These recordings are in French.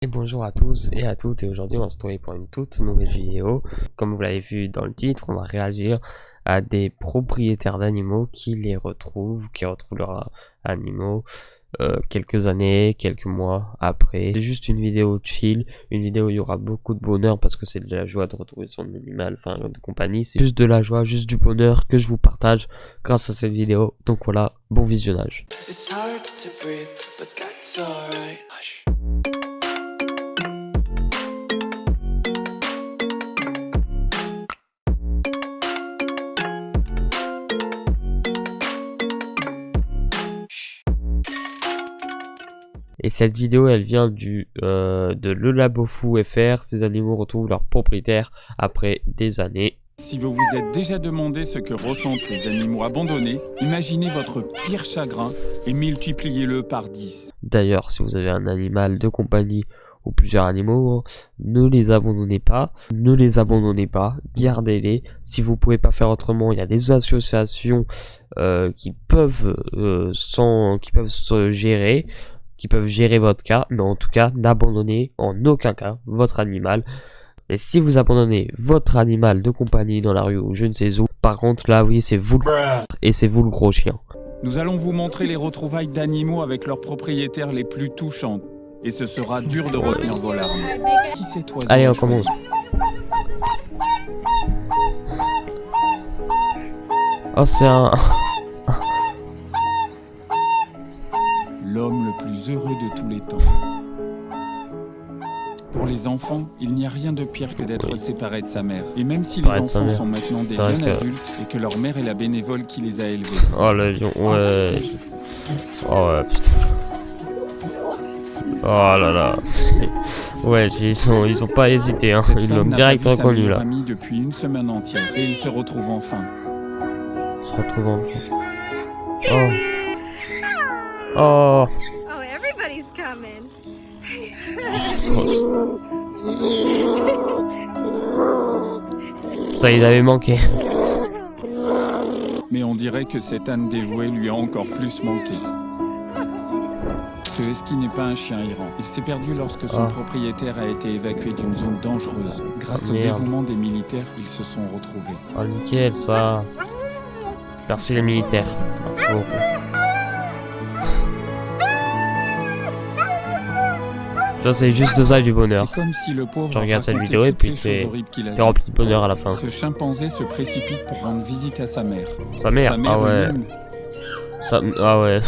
Et bonjour à tous et à toutes, et aujourd'hui on va se retrouver pour une toute nouvelle vidéo. Comme vous l'avez vu dans le titre, on va réagir à des propriétaires d'animaux qui retrouvent leurs animaux quelques années, quelques mois après. C'est juste une vidéo chill, une vidéo où il y aura beaucoup de bonheur parce que c'est de la joie de retrouver son animal, enfin de compagnie. C'est juste de la joie, juste du bonheur que je vous partage grâce à cette vidéo. Donc voilà, bon visionnage. It's hard to breathe, but that's alright. Hush. Et cette vidéo elle vient de Le Labo Fou FR. Ces animaux retrouvent leur propriétaire après des années. Si vous vous êtes déjà demandé ce que ressentent les animaux abandonnés, imaginez votre pire chagrin et multipliez-le par 10. D'ailleurs, si vous avez un animal de compagnie ou plusieurs animaux, ne les abandonnez pas, gardez-les. Si vous pouvez pas faire autrement, il y a des associations qui peuvent se gérer, qui peuvent gérer votre cas, mais en tout cas, n'abandonnez en aucun cas votre animal. Et si vous abandonnez votre animal de compagnie dans la rue ou je ne sais où, par contre là oui, c'est vous le gros chien. Nous allons vous montrer les retrouvailles d'animaux avec leurs propriétaires les plus touchantes. Et ce sera dur de retenir vos larmes. Qui cet oiseau? Allez, on commence. Oh, c'est un... L'homme le plus heureux de tous les temps. Pour les enfants, il n'y a rien de pire que d'être séparé de sa mère. Et même si les enfants sont maintenant des jeunes adultes et que leur mère est la bénévole qui les a élevés. Oh le lion, ouais. Oh ouais, putain. Oh là là. Ouais, ils ont pas hésité, hein. Ils l'ont direct reconnu là. Amie depuis une semaine entière et ils se retrouvent enfin. Oh. Oh. Oh, everybody's coming. Ça, il avait manqué. Mais on dirait que cette âne dévouée lui a encore plus manqué. Ce husky n'est pas un chien errant. Il s'est perdu lorsque son propriétaire a été évacué d'une zone dangereuse. Grâce au dévouement des militaires, ils se sont retrouvés. Oh nickel ça. Merci les militaires. Merci beaucoup. Ça c'est juste de ça du bonheur. C'est comme si le pauvre tu regardes cette vidéo et puis t'es rempli de bonheur à la fin. Ce chimpanzé se précipite pour rendre visite à sa mère. Sa mère ah ouais. Ah ouais.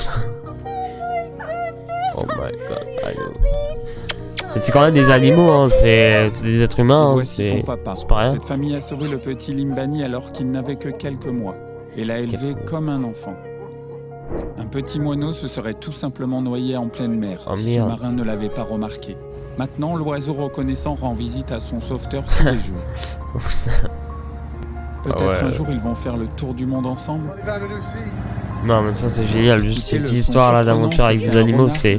Oh my god. Mais c'est quand même des animaux, hein. C'est des êtres humains. Hein. C'est pas rien. Cette famille a sauvé le petit Limbani alors qu'il n'avait que quelques mois et l'a élevé comme un enfant. Un petit moineau se serait tout simplement noyé en pleine mer si le marin ne l'avait pas remarqué. Maintenant, l'oiseau reconnaissant rend visite à son sauveteur tous les jours. Peut-être un jour ils vont faire le tour du monde ensemble. Non mais ça c'est génial, juste cette histoire là d'aventure avec des animaux c'est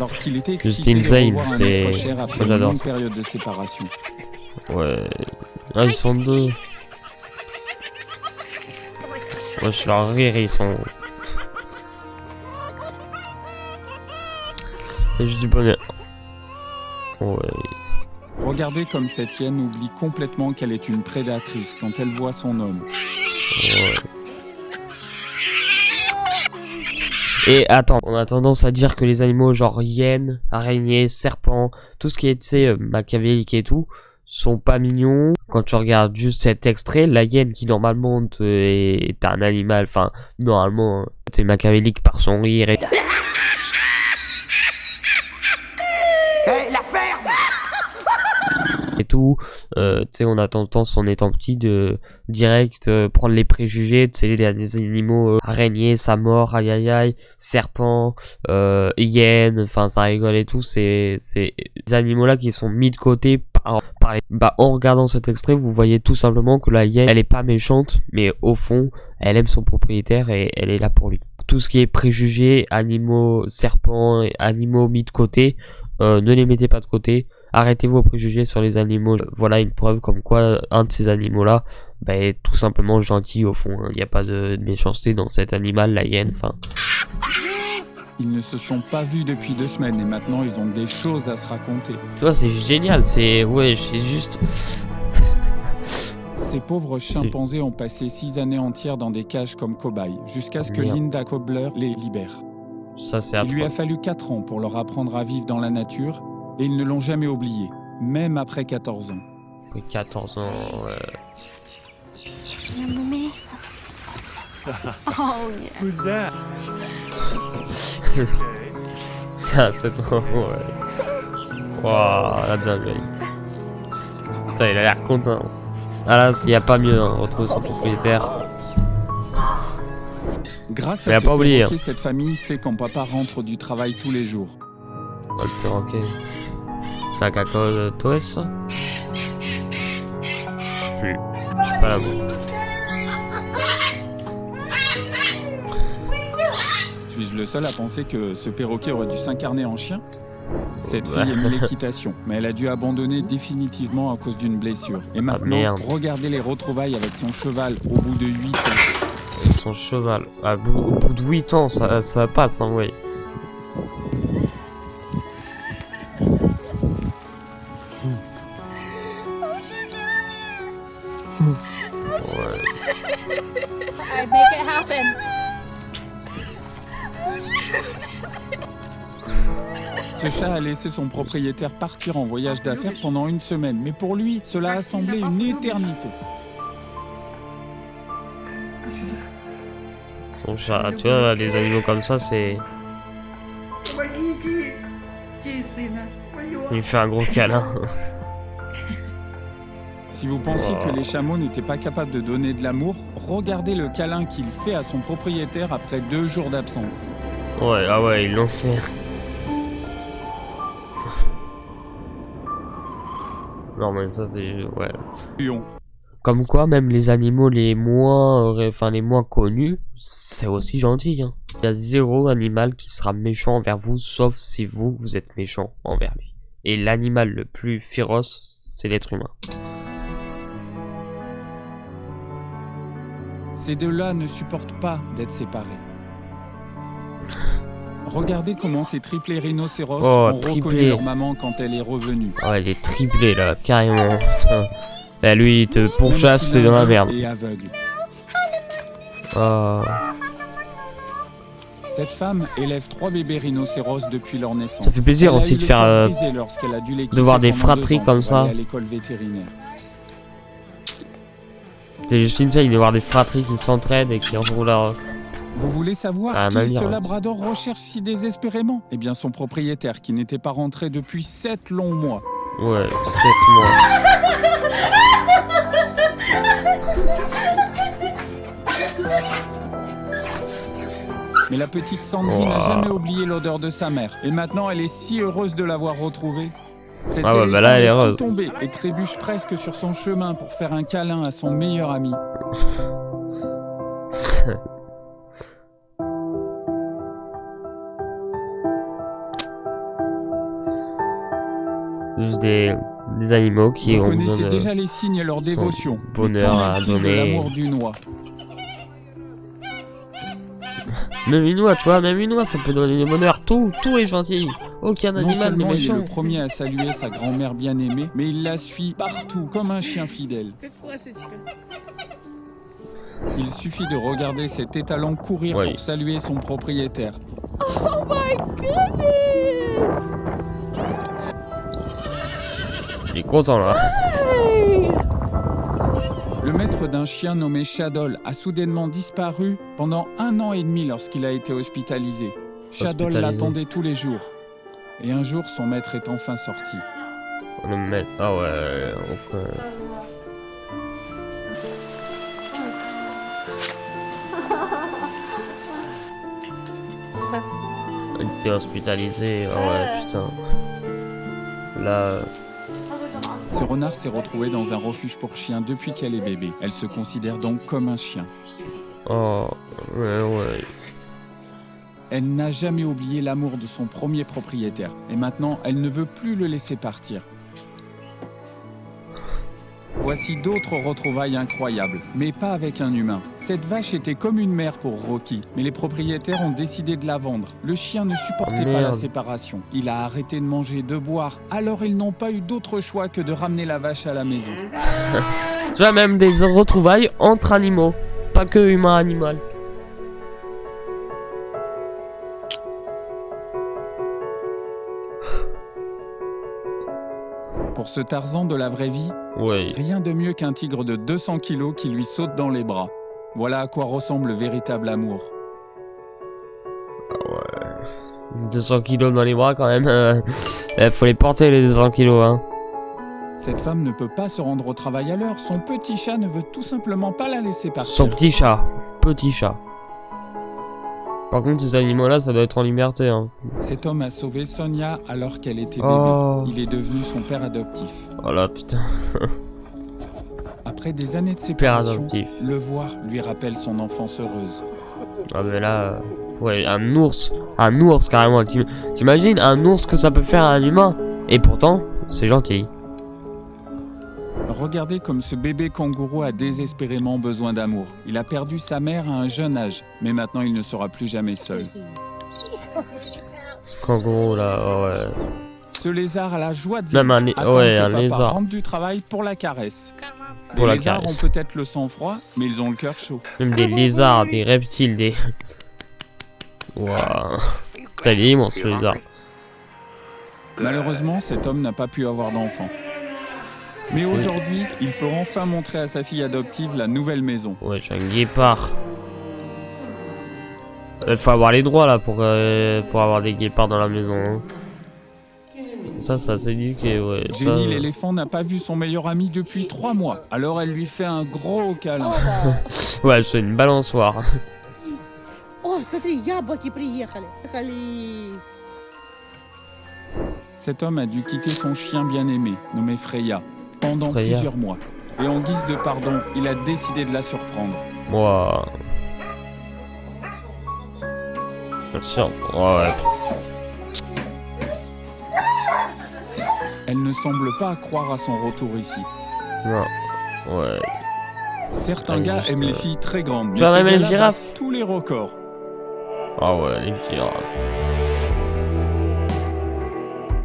juste insane, c'est... J'adore ça. Ouais... Ah ils sont deux. Ouais je leur rire ils sont... C'est juste du bonheur. Ouais... Regardez comme cette hyène oublie complètement qu'elle est une prédatrice quand elle voit son homme. Ouais. Et attends, on a tendance à dire que les animaux genre hyènes, araignées, serpents, tout ce qui est, tu sais, machiavélique et tout, sont pas mignons. Quand tu regardes juste cet extrait, la hyène qui normalement est un animal, enfin, normalement, c'est machiavélique par son rire et... Et tout, tu sais, on a tendance en étant petit de direct prendre les préjugés, tu sais, il y a des animaux araignées, ça mord, aïe aïe aïe, serpents, hyènes, enfin ça rigole et tout, c'est des animaux là qui sont mis de côté par les... Bah en regardant cet extrait, vous voyez tout simplement que la hyène, elle est pas méchante, mais au fond, elle aime son propriétaire et elle est là pour lui. Tout ce qui est préjugés, animaux, serpents, animaux mis de côté, ne les mettez pas de côté. Arrêtez vos préjugés sur les animaux. Voilà une preuve comme quoi un de ces animaux-là est tout simplement gentil au fond. Il n'y a pas de méchanceté dans cet animal, la hyène. Enfin, Ils ne se sont pas vus depuis 2 semaines et maintenant ils ont des choses à se raconter. Tu vois, c'est génial, c'est... Ouais, c'est juste... Ces pauvres chimpanzés ont passé 6 années entières dans des cages comme cobayes, jusqu'à ce que Linda Kobler les libère. Ça, c'est Il lui a fallu 4 ans pour leur apprendre à vivre dans la nature, et ils ne l'ont jamais oublié, même après 14 ans. Oui, 14 ans... Mommy. Oh yeah. Who's that? Ça, c'est trop... Ouais. Waouh, la dinguerie. Putain, il a l'air content. Ah là, il n'y a pas mieux, hein, retrouver son propriétaire. Grâce Mais à ce pas oublié, perroquet, cette famille sait quand papa rentre du travail tous les jours. Oh, le perroquet. C'est un caca de toi, ça? Plus. Je sais pas la boue. Suis-je le seul à penser que ce perroquet aurait dû s'incarner en chien? Cette fille aimait l'équitation, mais elle a dû abandonner définitivement à cause d'une blessure. Et maintenant, regardez les retrouvailles avec son cheval au bout de 8 ans. Et son cheval. Au bout de 8 ans, ça passe, hein, oui. I make it happen. Ce chat a laissé son propriétaire partir en voyage d'affaires pendant 1 semaine, mais pour lui, cela a semblé une éternité. Son chat, tu vois, les animaux comme ça, c'est... Il fait un gros câlin. Si vous pensiez que les chameaux n'étaient pas capables de donner de l'amour, regardez le câlin qu'il fait à son propriétaire après 2 jours d'absence. Ouais, ah ouais, ils l'ont fait. Non mais ça c'est... ouais. Lion. Comme quoi, même les animaux les moins... les moins connus, c'est aussi gentil, hein. Il y a 0 animal qui sera méchant envers vous, sauf si vous êtes méchant envers lui. Et l'animal le plus féroce, c'est l'être humain. Ces deux-là ne supportent pas d'être séparés. Regardez comment ces triplés rhinocéros ont reconnu leur maman quand elle est revenue. Oh, elle est triplée là, carrément. Putain. Là, lui, il te pourchasse, t'es dans la merde. Et aveugle. Oh. Cette femme élève 3 bébés rhinocéros depuis leur naissance. Ça fait plaisir aussi de faire... de voir des fratries comme ça. À l'école vétérinaire. C'est juste une seule de voir des fratries qui s'entraident et qui envoient leur... Vous voulez savoir qui ce labrador recherche si désespérément? Eh bien son propriétaire qui n'était pas rentré depuis 7 longs mois. Ouais, 7 mois. Mais la petite Sandy n'a jamais oublié l'odeur de sa mère. Et maintenant elle est si heureuse de l'avoir retrouvée. Cette ah ouais, bah là elle est heureuse. Tombée et trébuche presque sur son chemin pour faire un câlin à son meilleur ami. Juste des animaux qui Vous ont connaissez déjà les signes et leur dévotion. Bonheur à donner. L'amour du noix. Même une noix, tu vois, même une noix, ça peut donner du bonheur. Tout est gentil. Aucun animal n'est méchant. Il est le premier à saluer sa grand-mère bien-aimée, mais il la suit partout, comme un chien fidèle. Il suffit de regarder cet étalon courir pour saluer son propriétaire. Oh my goodness! Il est content là. Hey! Le maître d'un chien nommé Shadoll a soudainement disparu pendant 1 an et demi lorsqu'il a été hospitalisé. Shadoll l'attendait tous les jours. Et un jour, son maître est enfin sorti. Le maître... Ah ouais... Il était hospitalisé, ah ouais, putain. Là... Ce renard s'est retrouvé dans un refuge pour chiens depuis qu'elle est bébé. Elle se considère donc comme un chien. Oh, ouais. Elle n'a jamais oublié l'amour de son premier propriétaire. Et maintenant, elle ne veut plus le laisser partir. Voici d'autres retrouvailles incroyables, mais pas avec un humain. Cette vache était comme une mère pour Rocky, mais les propriétaires ont décidé de la vendre. Le chien ne supportait pas la séparation. Il a arrêté de manger et de boire, alors ils n'ont pas eu d'autre choix que de ramener la vache à la maison. Tu vois, même des retrouvailles entre animaux, pas que humain-animal. Pour ce Tarzan de la vraie vie, rien de mieux qu'un tigre de 200 kilos qui lui saute dans les bras. Voilà à quoi ressemble le véritable amour. Ouais. 200 kilos dans les bras quand même. Faut les porter les 200 kilos, hein. Cette femme ne peut pas se rendre au travail à l'heure. Son petit chat ne veut tout simplement pas la laisser partir. Son petit chat. Petit chat. Par contre, ces animaux-là, ça doit être en liberté. Hein. Cet homme a sauvé Sonia alors qu'elle était bébé. Il est devenu son père adoptif. Oh là, putain. Après des années de séparation, le voir lui rappelle son enfance heureuse. Ah mais là, ouais, un ours carrément. T'imagines un ours que ça peut faire à un humain? Et pourtant, c'est gentil. Regardez comme ce bébé kangourou a désespérément besoin d'amour. Il a perdu sa mère à un jeune âge, mais maintenant il ne sera plus jamais seul. Ce kangourou là, oh ouais. Ce lézard a la joie de vivre. Même un lézard. Rentre du travail pour la caresse. Pour les lézards ont peut-être le sang froid, mais ils ont le cœur chaud. Même des lézards, des reptiles, des... Waouh. Putain, il est immense ce lézard. Malheureusement, cet homme n'a pas pu avoir d'enfant. Mais aujourd'hui, il peut enfin montrer à sa fille adoptive la nouvelle maison. Ouais, j'ai un guépard. Faut avoir les droits là pour avoir des guépards dans la maison. Hein. Ça c'est éduqué, ouais. Jenny l'éléphant n'a pas vu son meilleur ami depuis 3 mois. Alors elle lui fait un gros câlin. Ouais, c'est une balançoire. Oh, смотри, яблоки приехали. Cet homme a dû quitter son chien bien-aimé, nommé Freya, pendant plusieurs mois. Et en guise de pardon, il a décidé de la surprendre. Wow. Bien sûr, ouais. Elle ne semble pas croire à son retour ici. Non, ouais. Certains gars aiment les filles très grandes, mais tu vas même les girafes. Tous les records. Ah ouais, les girafes.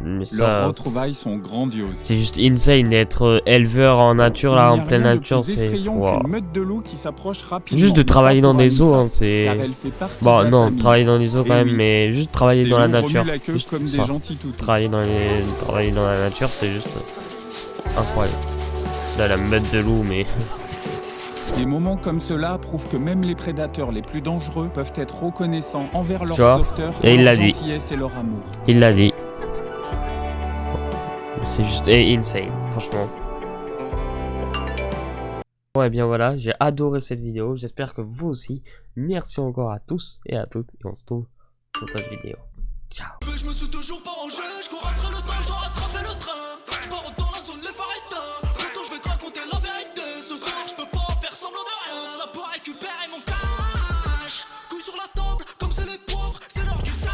Mais ça, leurs retrouvailles sont grandioses. C'est juste insane d'être éleveur en nature, là, en pleine nature. C'est wow. Meute de loup qui s'approche rapidement. Juste de travailler dans des eaux, hein, c'est... Bon, non, travailler dans des eaux quand même, mais juste travailler dans la nature. Juste comme des gentils toutous. Travailler dans la nature, c'est juste incroyable. Là, la meute de loup, mais... Des moments comme cela prouvent que même les prédateurs les plus dangereux peuvent être reconnaissants envers leurs sauveteurs, leur gentillesse et leur amour. Il l'a dit. C'est juste insane, franchement. Bon et bien voilà, j'ai adoré cette vidéo, j'espère que vous aussi. Merci encore à tous et à toutes, et on se retrouve dans une autre vidéo. Ciao. Je me suis toujours pas rangé, je cours après le temps, je dois rattraper le train. Je pars dans la zone, les phares éteints. Bientôt je vais te raconter la vérité. Ce soir je peux pas faire semblant de rien. Là pour récupérer mon cash. Couille sur la table, comme c'est les pauvres, c'est l'heure du sale.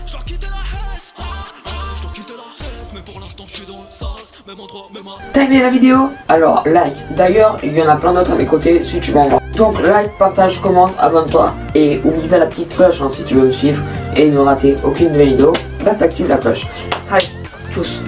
Je dois quitter la Hesse, je dois quitter la Hesse. Mais pour l'instant je suis dans le sas, même endroit, même à... T'as aimé la vidéo? Alors like. D'ailleurs, il y en a plein d'autres à mes côtés si tu m'en vois. Donc like, partage, commente, abonne-toi. Et oublie pas la petite cloche hein, si tu veux me suivre. Et ne rater aucune de mes vidéos. Bah t'actives la cloche. Allez, tchuss.